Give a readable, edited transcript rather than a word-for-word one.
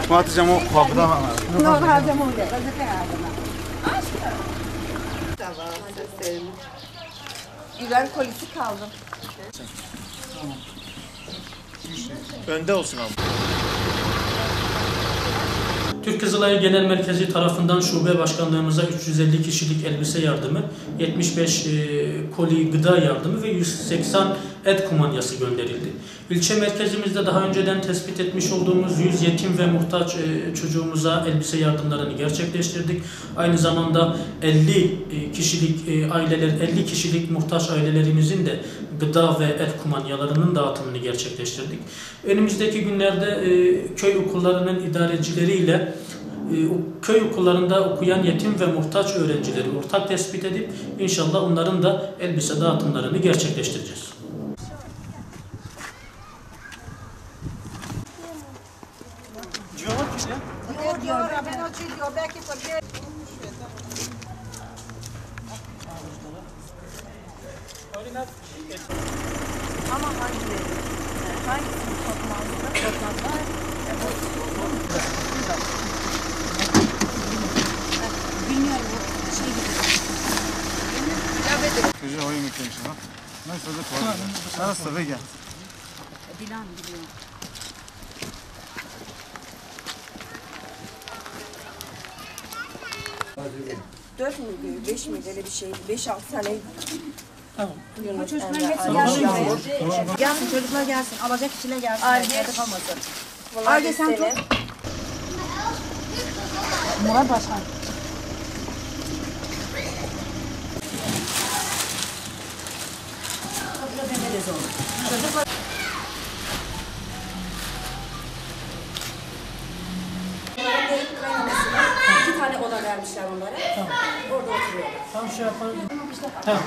Hatice'm o kapıda var. Güven kolisi kaldım. Önde olsun abi. Türk Kızılayı Genel Merkezi tarafından şube başkanlığımıza 350 kişilik elbise yardımı, 75 koli gıda yardımı ve 180 et kumanyası gönderildi. İlçe merkezimizde daha önceden tespit etmiş olduğumuz 100 yetim ve muhtaç çocuğumuza elbise yardımlarını gerçekleştirdik. Aynı zamanda 50 kişilik muhtaç ailelerimizin de gıda ve et kumanyalarının dağıtımını gerçekleştirdik. Önümüzdeki günlerde köy okullarının idarecileriyle köy okullarında okuyan yetim ve muhtaç öğrencileri ortak tespit edip inşallah onların da elbise dağıtımlarını gerçekleştireceğiz. Ama hangileri? Hangisini toplandı? Bilmiyorum bu şey gibi. Çocuğa oyun yüklemiş ha. Neyse hadi tuvalet. Arası tabi gel. Bilen biliyor. Dört müydü, 5 miydi öyle bir şeydi, 5-6 tane. Tamam. Bu çocukların hepsi gelsin. Gelsin çocuklar gelsin, alacak içine gelsin. Arge kalmasın. Arge sen tut. Murat Başkan. Çocuklar. İki tane oda vermişler onlara. Tamam. Orada oturuyorlar. Tamam şey yapalım. Tamam.